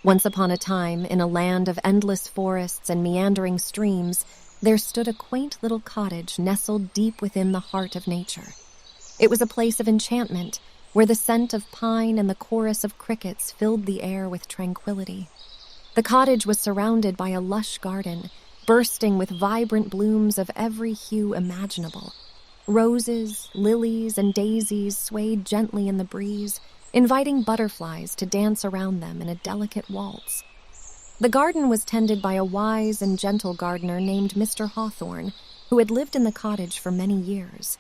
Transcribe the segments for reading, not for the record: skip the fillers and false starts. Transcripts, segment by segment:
Once upon a time, in a land of endless forests and meandering streams, there stood a quaint little cottage nestled deep within the heart of nature. It was a place of enchantment, where the scent of pine and the chorus of crickets filled the air with tranquility. The cottage was surrounded by a lush garden, bursting with vibrant blooms of every hue imaginable. Roses, lilies, and daisies swayed gently in the breeze, inviting butterflies to dance around them in a delicate waltz. The garden was tended by a wise and gentle gardener named Mr. Hawthorne, who had lived in the cottage for many years.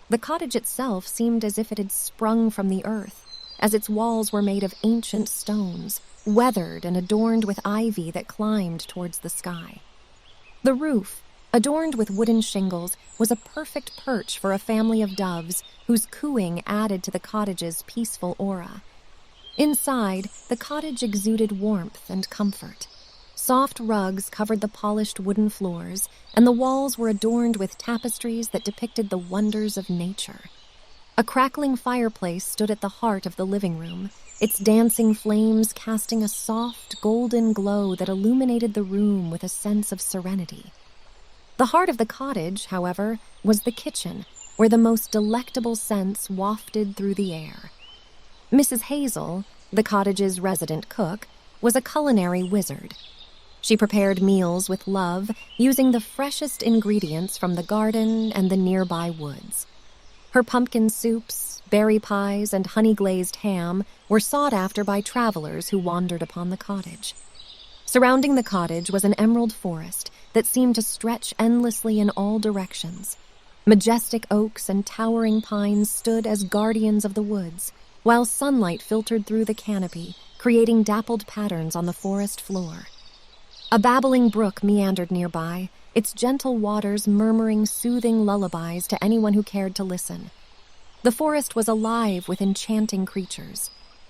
The cottage itself seemed as if it had sprung from the earth, as its walls were made of ancient stones, weathered and adorned with ivy that climbed towards the sky. The roof, adorned with wooden shingles, was a perfect perch for a family of doves whose cooing added to the cottage's peaceful aura. Inside, the cottage exuded warmth and comfort. Soft rugs covered the polished wooden floors, and the walls were adorned with tapestries that depicted the wonders of nature. A crackling fireplace stood at the heart of the living room, its dancing flames casting a soft, golden glow that illuminated the room with a sense of serenity. The heart of the cottage, however, was the kitchen, where the most delectable scents wafted through the air. Mrs. Hazel, the cottage's resident cook, was a culinary wizard. She prepared meals with love, using the freshest ingredients from the garden and the nearby woods. Her pumpkin soups, berry pies, and honey-glazed ham were sought after by travelers who wandered upon the cottage. Surrounding the cottage was an emerald forest that seemed to stretch endlessly in all directions. Majestic oaks and towering pines stood as guardians of the woods, while sunlight filtered through the canopy, creating dappled patterns on the forest floor. A babbling brook meandered nearby, its gentle waters murmuring soothing lullabies to anyone who cared to listen. The forest was alive with enchanting creatures.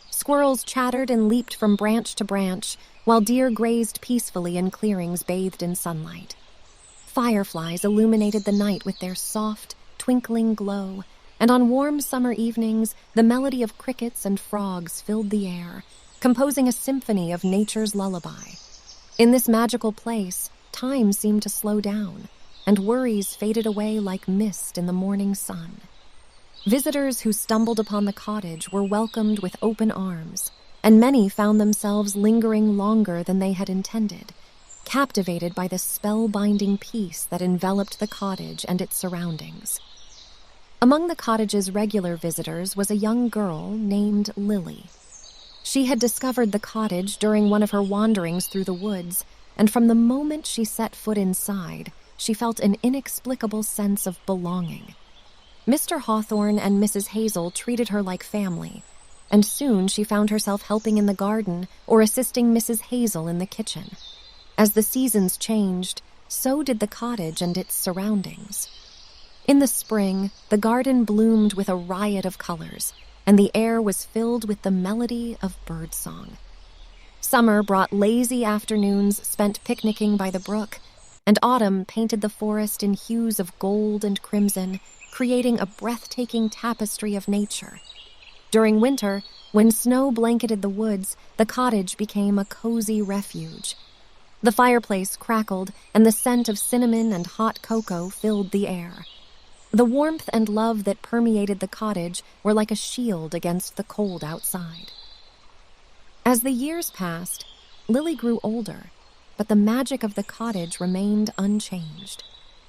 Squirrels chattered and leaped from branch to branch, while deer grazed peacefully in clearings bathed in sunlight. Fireflies illuminated the night with their soft, twinkling glow, and on warm summer evenings, the melody of crickets and frogs filled the air, composing a symphony of nature's lullaby. In this magical place, time seemed to slow down, and worries faded away like mist in the morning sun. Visitors who stumbled upon the cottage were welcomed with open arms, and many found themselves lingering longer than they had intended, captivated by the spellbinding peace that enveloped the cottage and its surroundings. Among the cottage's regular visitors was a young girl named Lily. She had discovered the cottage during one of her wanderings through the woods, and from the moment she set foot inside, she felt an inexplicable sense of belonging. Mr. Hawthorne and Mrs. Hazel treated her like family, and soon she found herself helping in the garden or assisting Mrs. Hazel in the kitchen. As the seasons changed, so did the cottage and its surroundings. In the spring, the garden bloomed with a riot of colors, and the air was filled with the melody of birdsong. Summer brought lazy afternoons spent picnicking by the brook, and autumn painted the forest in hues of gold and crimson, creating a breathtaking tapestry of nature. During winter, when snow blanketed the woods, the cottage became a cozy refuge. The fireplace crackled, and the scent of cinnamon and hot cocoa filled the air. The warmth and love that permeated the cottage were like a shield against the cold outside. As the years passed, Lily grew older, but the magic of the cottage remained unchanged.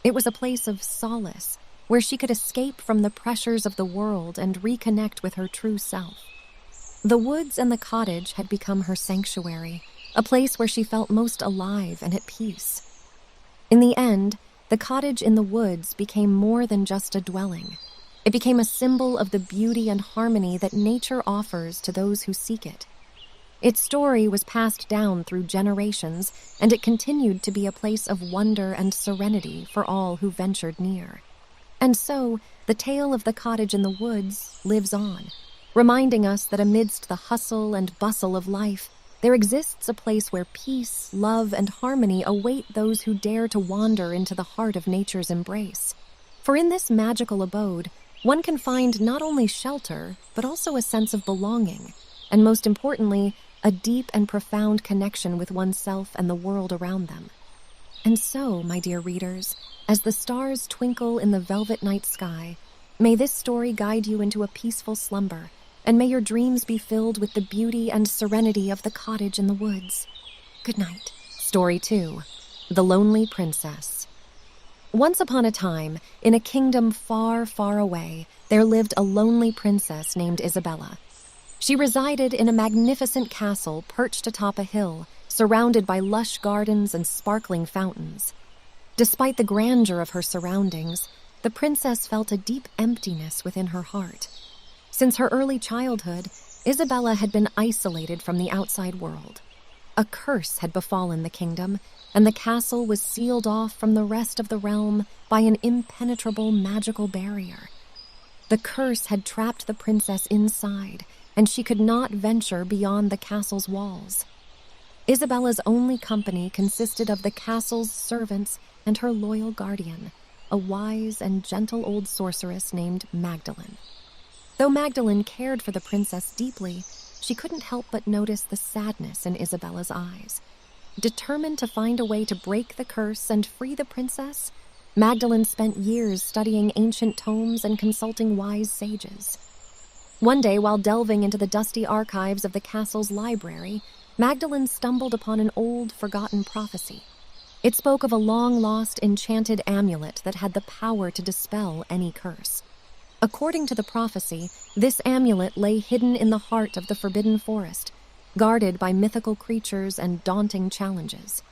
It was a place of solace, where she could escape from the pressures of the world and reconnect with her true self. The woods and the cottage had become her sanctuary, a place where she felt most alive and at peace. In the end, the cottage in the woods became more than just a dwelling. It became a symbol of the beauty and harmony that nature offers to those who seek it. Its story was passed down through generations, and it continued to be a place of wonder and serenity for all who ventured near. And so, the tale of the cottage in the woods lives on, reminding us that amidst the hustle and bustle of life, there exists a place where peace, love, and harmony await those who dare to wander into the heart of nature's embrace. For in this magical abode, one can find not only shelter, but also a sense of belonging, and most importantly, a deep and profound connection with oneself and the world around them. And so, my dear readers, as the stars twinkle in the velvet night sky, may this story guide you into a peaceful slumber, and may your dreams be filled with the beauty and serenity of the cottage in the woods. Good night. Story 2. The Lonely Princess. Once upon a time, in a kingdom far, far away, there lived a lonely princess named Isabella. She resided in a magnificent castle perched atop a hill, surrounded by lush gardens and sparkling fountains. Despite the grandeur of her surroundings, the princess felt a deep emptiness within her heart. Since her early childhood, Isabella had been isolated from the outside world. A curse had befallen the kingdom, and the castle was sealed off from the rest of the realm by an impenetrable magical barrier. The curse had trapped the princess inside, and she could not venture beyond the castle's walls. Isabella's only company consisted of the castle's servants and her loyal guardian, a wise and gentle old sorceress named Magdalene. Though Magdalene cared for the princess deeply, she couldn't help but notice the sadness in Isabella's eyes. Determined to find a way to break the curse and free the princess, Magdalene spent years studying ancient tomes and consulting wise sages. One day, while delving into the dusty archives of the castle's library, Magdalene stumbled upon an old, forgotten prophecy. It spoke of a long-lost, enchanted amulet that had the power to dispel any curse. According to the prophecy, this amulet lay hidden in the heart of the Forbidden Forest, guarded by mythical creatures and daunting challenges.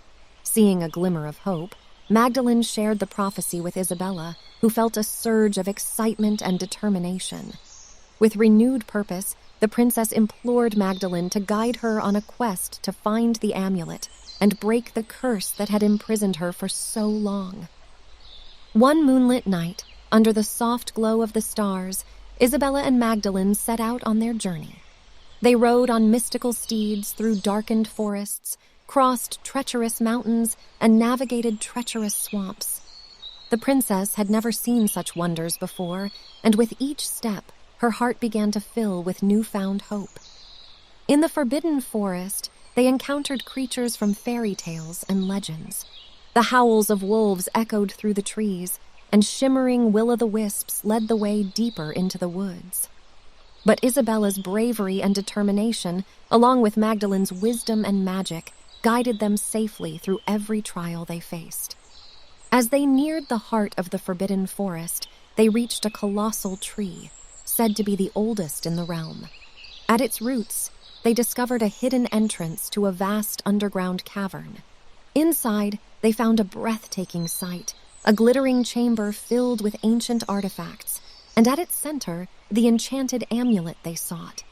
Seeing a glimmer of hope, Magdalene shared the prophecy with Isabella, who felt a surge of excitement and determination. With renewed purpose, the princess implored Magdalene to guide her on a quest to find the amulet and break the curse that had imprisoned her for so long. One moonlit night, under the soft glow of the stars, Isabella and Magdalene set out on their journey. They rode on mystical steeds through darkened forests, crossed treacherous mountains, and navigated treacherous swamps. The princess had never seen such wonders before, and with each step, her heart began to fill with newfound hope. In the Forbidden Forest, they encountered creatures from fairy tales and legends. The howls of wolves echoed through the trees, and shimmering will-o'-the-wisps led the way deeper into the woods. But Isabella's bravery and determination, along with Magdalene's wisdom and magic, guided them safely through every trial they faced. As they neared the heart of the Forbidden Forest, they reached a colossal tree, said to be the oldest in the realm. At its roots, they discovered a hidden entrance to a vast underground cavern. Inside, they found a breathtaking sight, a glittering chamber filled with ancient artifacts, and at its center, the enchanted amulet they sought.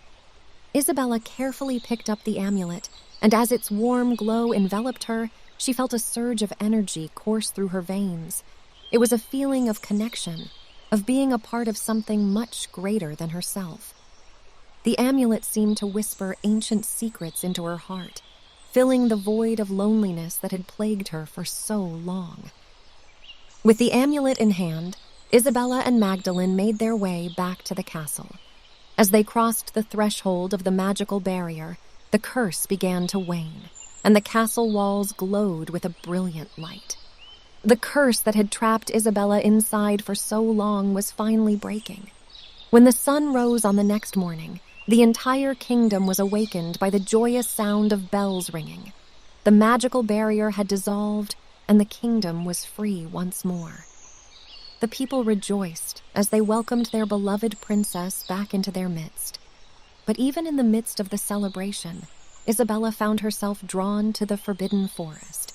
Isabella carefully picked up the amulet, and as its warm glow enveloped her, she felt a surge of energy course through her veins. It was a feeling of connection, of being a part of something much greater than herself. The amulet seemed to whisper ancient secrets into her heart, filling the void of loneliness that had plagued her for so long. With the amulet in hand, Isabella and Magdalene made their way back to the castle. As they crossed the threshold of the magical barrier, the curse began to wane, and the castle walls glowed with a brilliant light. The curse that had trapped Isabella inside for so long was finally breaking. When the sun rose on the next morning, the entire kingdom was awakened by the joyous sound of bells ringing. The magical barrier had dissolved, and the kingdom was free once more. The people rejoiced as they welcomed their beloved princess back into their midst. But even in the midst of the celebration, Isabella found herself drawn to the Forbidden Forest.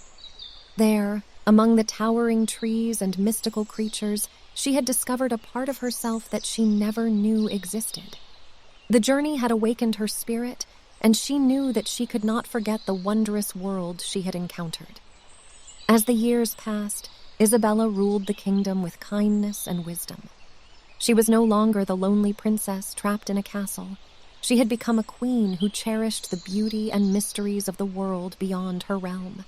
There, among the towering trees and mystical creatures, she had discovered a part of herself that she never knew existed. The journey had awakened her spirit, and she knew that she could not forget the wondrous world she had encountered. As the years passed, Isabella ruled the kingdom with kindness and wisdom. She was no longer the lonely princess trapped in a castle. She had become a queen who cherished the beauty and mysteries of the world beyond her realm.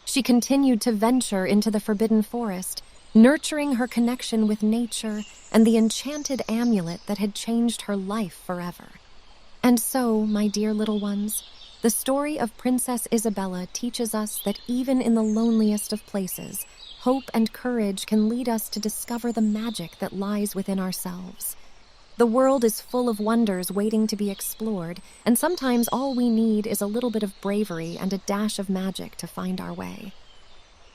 She continued to venture into the Forbidden Forest, nurturing her connection with nature and the enchanted amulet that had changed her life forever. And so, my dear little ones, The story of Princess Isabella teaches us that even in the loneliest of places, hope and courage can lead us to discover the magic that lies within ourselves. The world is full of wonders waiting to be explored, and sometimes all we need is a little bit of bravery and a dash of magic to find our way.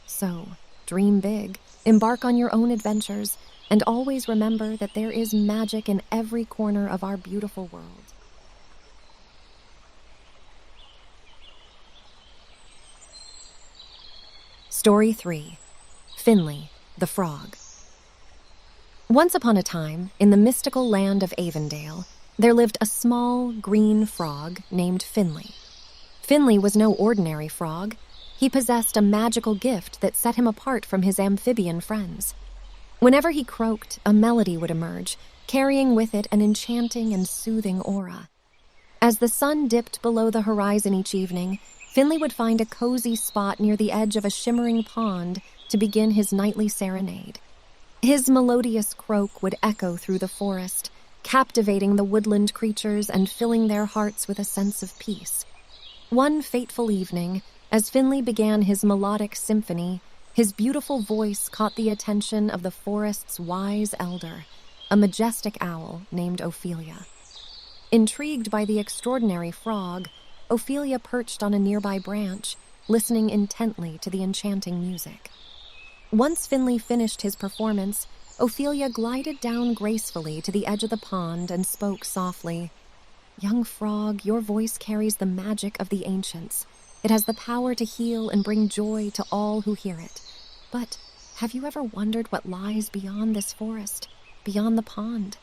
So, dream big, embark on your own adventures, and always remember that there is magic in every corner of our beautiful world. Story 3. Finley, the Frog. Once upon a time, in the mystical land of Avondale, there lived a small, green frog named Finley. Finley was no ordinary frog. He possessed a magical gift that set him apart from his amphibian friends. Whenever he croaked, a melody would emerge, carrying with it an enchanting and soothing aura. As the sun dipped below the horizon each evening, Finley would find a cozy spot near the edge of a shimmering pond to begin his nightly serenade. His melodious croak would echo through the forest, captivating the woodland creatures and filling their hearts with a sense of peace. One fateful evening, as Finley began his melodic symphony, his beautiful voice caught the attention of the forest's wise elder, a majestic owl named Ophelia. Intrigued by the extraordinary frog, Ophelia perched on a nearby branch, listening intently to the enchanting music. Once Finley finished his performance, Ophelia glided down gracefully to the edge of the pond and spoke softly. "Young frog, your voice carries the magic of the ancients. It has the power to heal and bring joy to all who hear it. But have you ever wondered what lies beyond this forest, beyond the pond?"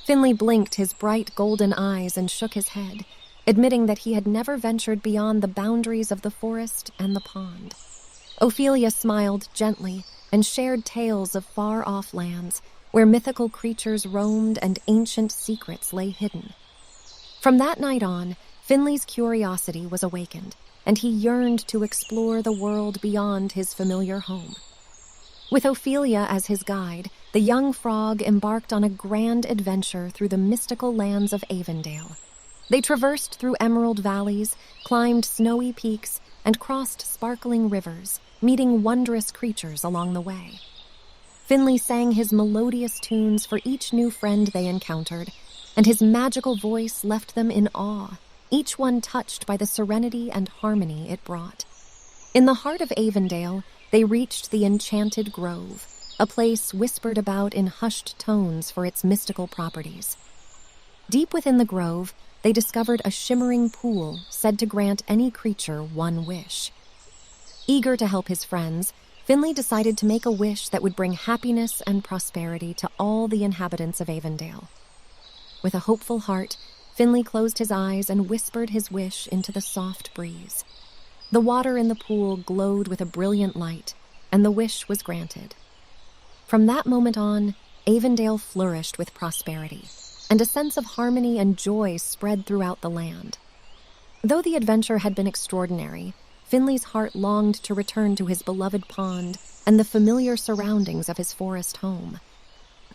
Finley blinked his bright golden eyes and shook his head, admitting that he had never ventured beyond the boundaries of the forest and the pond. Ophelia smiled gently and shared tales of far-off lands where mythical creatures roamed and ancient secrets lay hidden. From that night on, Finley's curiosity was awakened, and he yearned to explore the world beyond his familiar home. With Ophelia as his guide, the young frog embarked on a grand adventure through the mystical lands of Avondale. They traversed through emerald valleys, climbed snowy peaks, and crossed sparkling rivers, meeting wondrous creatures along the way. Finley sang his melodious tunes for each new friend they encountered, and his magical voice left them in awe, each one touched by the serenity and harmony it brought. In the heart of Avondale, they reached the Enchanted Grove, a place whispered about in hushed tones for its mystical properties. Deep within the grove, they discovered a shimmering pool said to grant any creature one wish. Eager to help his friends, Finley decided to make a wish that would bring happiness and prosperity to all the inhabitants of Avondale. With a hopeful heart, Finley closed his eyes and whispered his wish into the soft breeze. The water in the pool glowed with a brilliant light, and the wish was granted. From that moment on, Avondale flourished with prosperity, and a sense of harmony and joy spread throughout the land. Though the adventure had been extraordinary, Finley's heart longed to return to his beloved pond and the familiar surroundings of his forest home.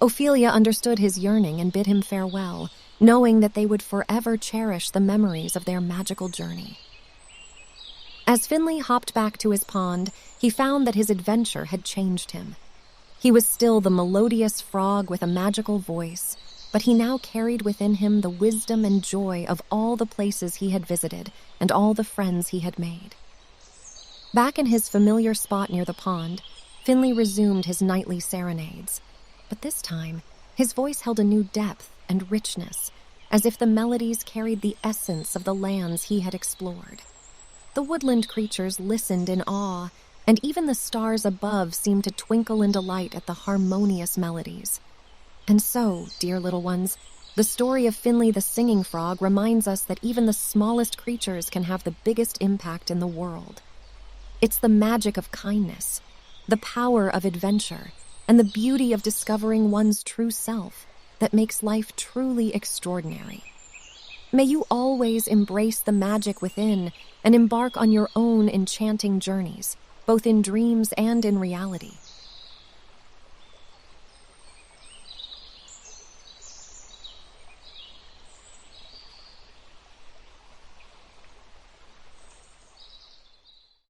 Ophelia understood his yearning and bid him farewell, knowing that they would forever cherish the memories of their magical journey. As Finley hopped back to his pond, he found that his adventure had changed him. He was still the melodious frog with a magical voice, but he now carried within him the wisdom and joy of all the places he had visited and all the friends he had made. Back in his familiar spot near the pond, Finley resumed his nightly serenades, but this time his voice held a new depth and richness, as if the melodies carried the essence of the lands he had explored. The woodland creatures listened in awe, and even the stars above seemed to twinkle in delight at the harmonious melodies. And so, dear little ones, the story of Finley the Singing Frog reminds us that even the smallest creatures can have the biggest impact in the world. It's the magic of kindness, the power of adventure, and the beauty of discovering one's true self that makes life truly extraordinary. May you always embrace the magic within and embark on your own enchanting journeys, both in dreams and in reality.